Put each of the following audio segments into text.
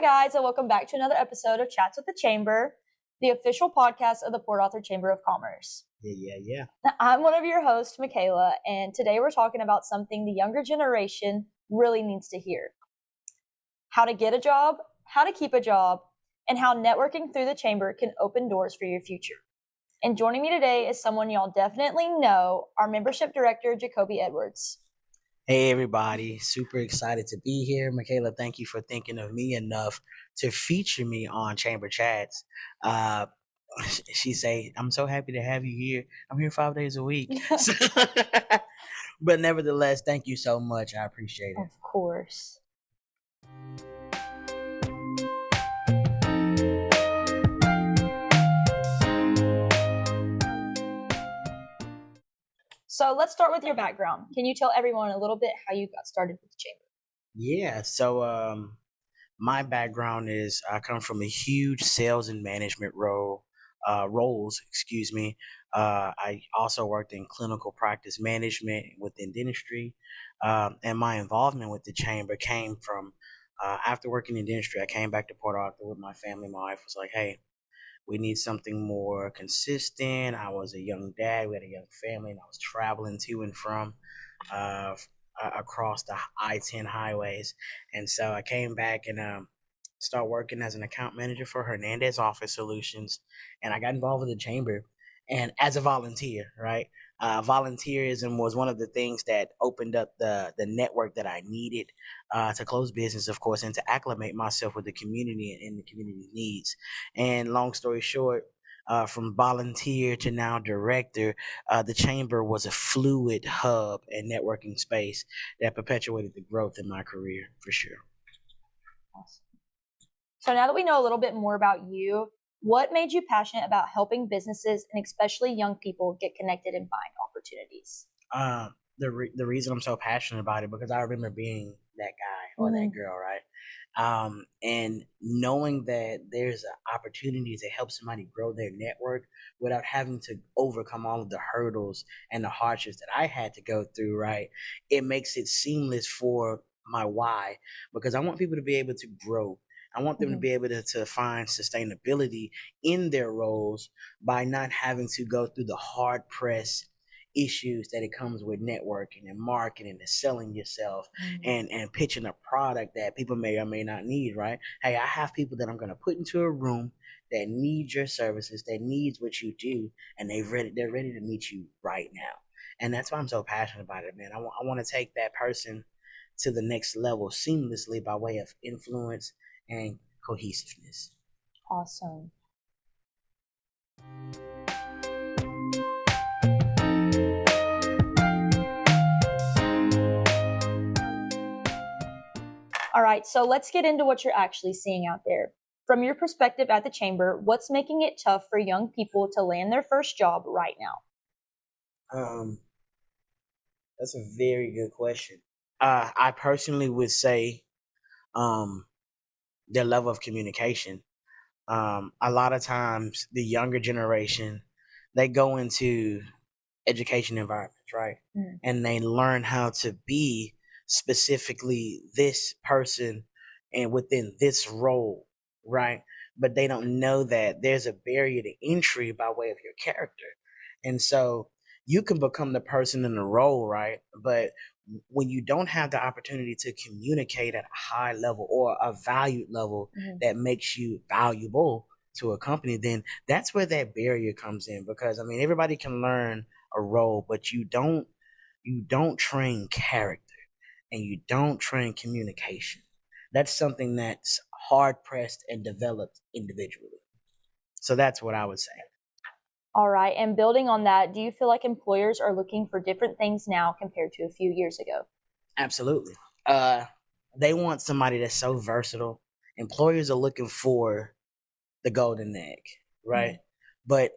guys, and welcome back to another episode of Chats with the Chamber, the official podcast of the Port Arthur Chamber of Commerce. Yeah. I'm one of your hosts, Makayla, and today we're talking about something the younger generation really needs to hear. How to get a job, how to keep a job, and how networking through the Chamber can open doors for your future. And joining me today is someone y'all definitely know, our membership director, Jacoby Edwards. Hey everybody, super excited to be here. Makayla, thank you for thinking of me enough to feature me on Chamber Chats. Uh, she say, I'm so happy to have you here. I'm here 5 days a week. But nevertheless, thank you so much. I appreciate it. Of course. So let's start with your background. Can you tell everyone a little bit how you got started with the Chamber? Yeah, so my background is I come from a huge sales and management roles, excuse me. I also worked in clinical practice management within dentistry, and my involvement with the chamber came from after working in dentistry. I came back to Port Arthur with my family. My wife was like, "Hey, we need something more consistent." I was a young dad. We had a young family, and I was traveling to and from uh, across the I-10 highways. And so I came back and started working as an account manager for Hernandez Office Solutions. And I got involved with the chamber and as a volunteer, right? Volunteerism was one of the things that opened up the network that I needed to close business, of course, and to acclimate myself with the community and the community needs. And long story short, from volunteer to now director, the chamber was a fluid hub and networking space that perpetuated the growth in my career for sure. Awesome. So now that we know a little bit more about you, what made you passionate about helping businesses and especially young people get connected and find opportunities? The reason I'm so passionate about it because I remember being that guy or that girl, right? And knowing that there's an opportunity to help somebody grow their network without having to overcome all of the hurdles and the hardships that I had to go through, right? It makes it seamless for my why because I want people to be able to grow. I want them to be able to find sustainability in their roles by not having to go through the hard press issues that it comes with networking and marketing and selling yourself and pitching a product that people may or may not need, right? Hey, I have people that I'm going to put into a room that need your services, that needs what you do, and they're ready to meet you right now. And that's why I'm so passionate about it, man. I want to take that person to the next level seamlessly by way of influence and cohesiveness. Awesome. All right, so let's get into what you're actually seeing out there. From your perspective at the chamber, what's making it tough for young people to land their first job right now? That's a very good question. I personally would say their level of communication. A lot of times, the younger generation they go into education environments, right? And they learn how to be specifically this person and within this role, right? But they don't know that there's a barrier to entry by way of your character. And so you can become the person in the role, right? But when you don't have the opportunity to communicate at a high level or a valued level that makes you valuable to a company, then that's where that barrier comes in. Because I mean, everybody can learn a role, but you don't train character and you don't train communication. That's something that's hard pressed and developed individually. So that's what I would say. All right, and building on that, do you feel like employers are looking for different things now compared to a few years ago? Absolutely. They want somebody that's so versatile. Employers are looking for the golden egg, right? But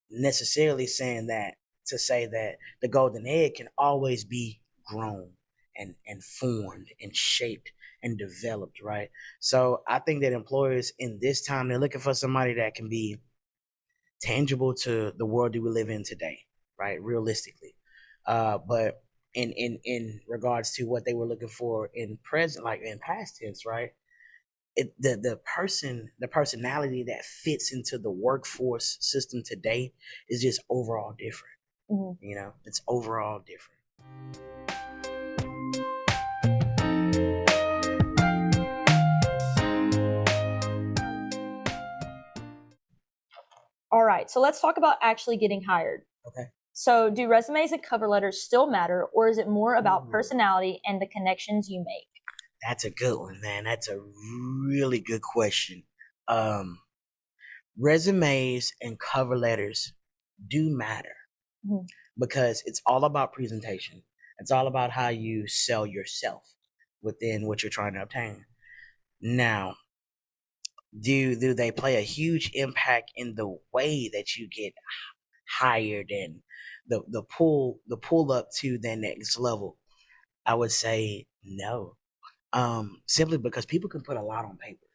necessarily saying that to say that the golden egg can always be grown and formed and shaped and developed, right? So I think that employers in this time they're looking for somebody that can be tangible to the world that we live in today, right? Realistically. But in regards to what they were looking for in present, like in past tense, right? the personality that fits into the workforce system today is just overall different. It's overall different. All right, so let's talk about actually getting hired. Okay. So, do resumes and cover letters still matter, or is it more about personality and the connections you make? That's a good one, man. That's a really good question. Resumes and cover letters do matter because it's all about presentation. It's all about how you sell yourself within what you're trying to obtain. Now, do they play a huge impact in the way that you get hired and the pull up to the next level? I would say no. Simply because people can put a lot on paper,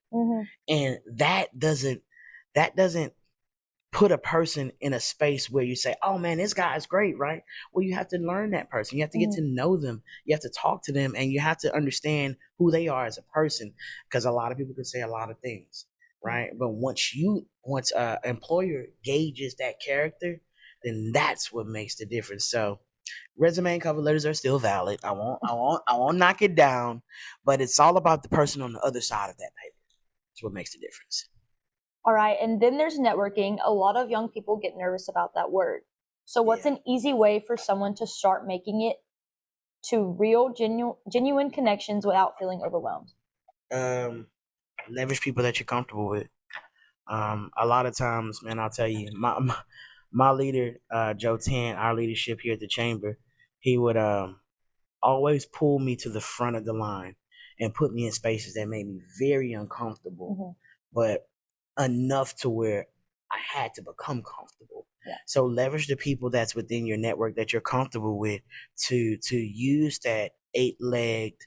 and that doesn't put a person in a space where you say, "Oh man, this guy is great," right? Well, you have to learn that person. You have to get to know them. You have to talk to them, and you have to understand who they are as a person. Because a lot of people can say a lot of things, right? But once a employer gauges that character, then that's what makes the difference. So resume and cover letters are still valid. I won't knock it down, but it's all about the person on the other side of that paper. That's what makes the difference. All right, and then there's networking. A lot of young people get nervous about that word. So, what's an easy way for someone to start making it to real, genuine connections without feeling overwhelmed? Leverage people that you're comfortable with. A lot of times, man, I'll tell you, my leader, Joe Tan, our leadership here at the chamber, he would always pull me to the front of the line and put me in spaces that made me very uncomfortable, but enough to where I had to become comfortable. Yeah. So leverage the people that's within your network that you're comfortable with to use that eight-legged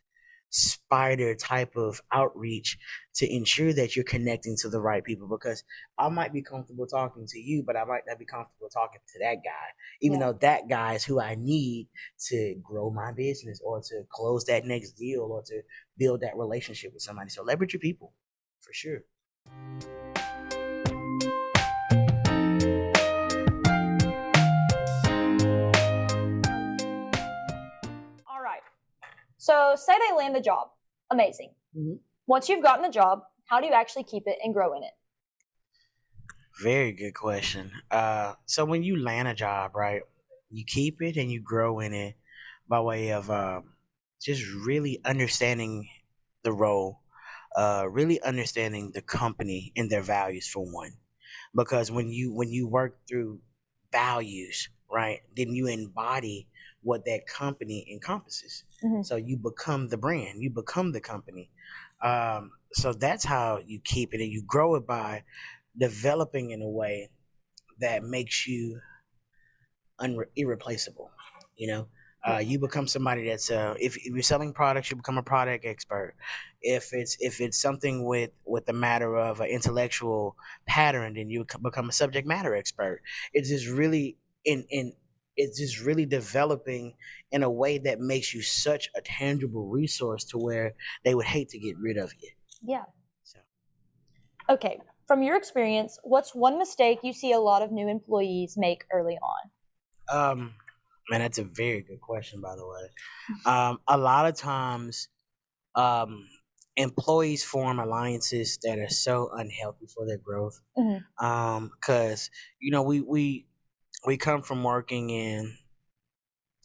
spider type of outreach to ensure that you're connecting to the right people, because I might be comfortable talking to you, but I might not be comfortable talking to that guy, even though that guy is who I need to grow my business or to close that next deal or to build that relationship with somebody. So leverage your people for sure. All right. So, say they land the job. Amazing. Once you've gotten the job, how do you actually keep it and grow in it? Very good question. So when you land a job, right, you keep it and you grow in it by way of just really understanding the role, really understanding the company and their values for one. Because when you work through values, right, then you embody what that company encompasses. So you become the brand, you become the company. So that's how you keep it, and you grow it by developing in a way that makes you irreplaceable. You know, you become somebody that's if you're selling products, you become a product expert. If it's something with the matter of an intellectual pattern, then you become a subject matter expert. It's just really in it's just really developing in a way that makes you such a tangible resource to where they would hate to get rid of you. Yeah. So. Okay. From your experience, what's one mistake you see a lot of new employees make early on? Man, that's a very good question, by the way. A lot of times, employees form alliances that are so unhealthy for their growth. Because we come from working in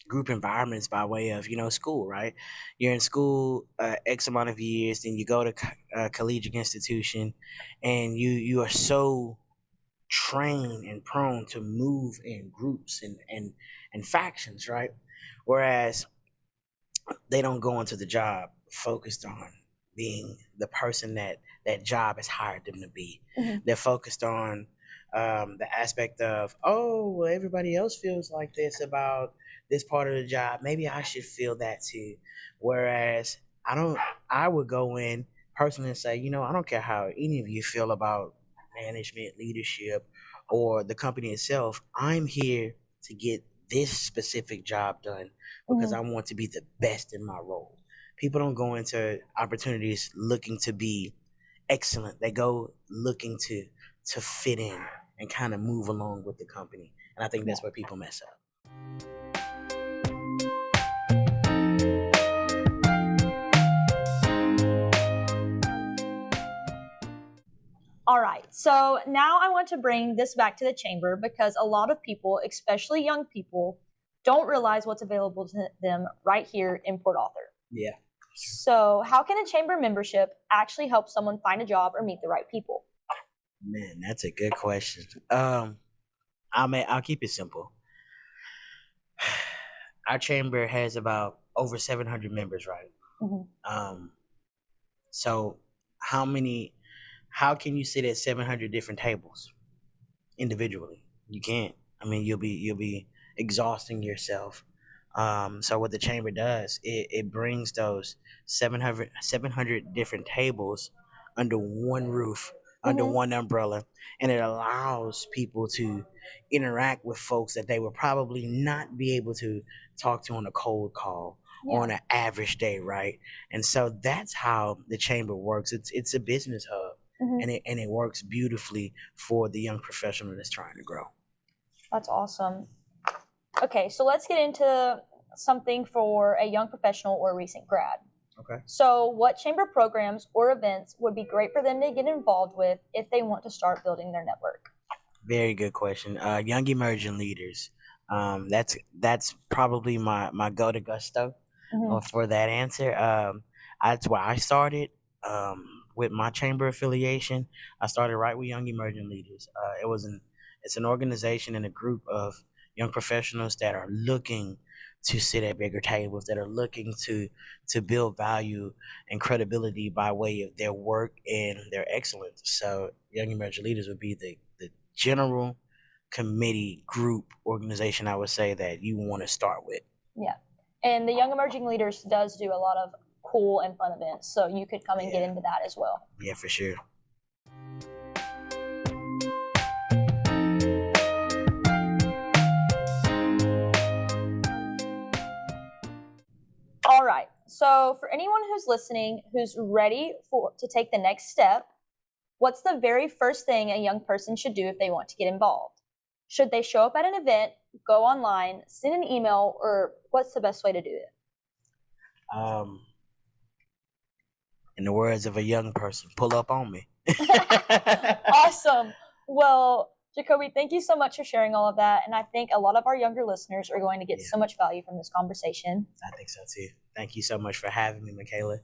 group environments by way of school, right? You're in school X amount of years, then you go to a collegiate institution, and you are so trained and prone to move in groups and factions, right? Whereas they don't go into the job focused on being the person that job has hired them to be. They're focused on the aspect of, oh, well, everybody else feels like this about this part of the job. Maybe I should feel that too. Whereas I would go in personally and say, I don't care how any of you feel about management, leadership, or the company itself. I'm here to get this specific job done because I want to be the best in my role. People don't go into opportunities looking to be excellent. They go looking to fit in and kind of move along with the company. And I think that's where people mess up. All right, so now I want to bring this back to the chamber because a lot of people, especially young people, don't realize what's available to them right here in Port Arthur. Yeah. So, how can a chamber membership actually help someone find a job or meet the right people? Man, that's a good question. I'll keep it simple. Our chamber has about over 700 members, right? Mm-hmm. So how can you sit at 700 different tables individually? You can't. I mean, you'll be exhausting yourself. So what the chamber does, it brings those 700 different tables under one roof, under Mm-hmm. one umbrella, and it allows people to interact with folks that they would probably not be able to talk to on a cold call or on an average day, right? And so that's how the chamber works. It's a business hub, Mm-hmm. and it works beautifully for the young professional that's trying to grow. That's awesome. Okay, so let's get into something for a young professional or a recent grad. Okay. So, what chamber programs or events would be great for them to get involved with if they want to start building their network? Very good question. Young emerging leaders. That's probably my go to gusto for that answer. That's where I started with my chamber affiliation. I started right with Young Emerging Leaders. It's an organization and a group of young professionals that are looking to sit at bigger tables, that are looking to build value and credibility by way of their work and their excellence. So Young Emerging Leaders would be the general committee group organization I would say that you want to start with. Yeah. And the Young Emerging Leaders does do a lot of cool and fun events, so you could come and get into that as well. Yeah, for sure. All right. So for anyone who's listening who's ready to take the next step, what's the very first thing a young person should do if they want to get involved? Should they show up at an event, go online, send an email, or what's the best way to do it? In the words of a young person, pull up on me. Awesome. Well, Jacoby, thank you so much for sharing all of that. And I think a lot of our younger listeners are going to get so much value from this conversation. I think so too. Thank you so much for having me, Makayla.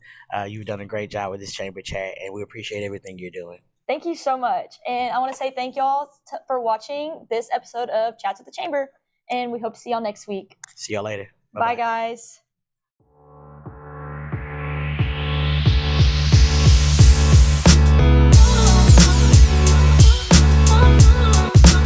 You've done a great job with this chamber chat, and we appreciate everything you're doing. Thank you so much. And I want to say thank y'all for watching this episode of Chats at the Chamber. And we hope to see y'all next week. See y'all later. Bye, guys.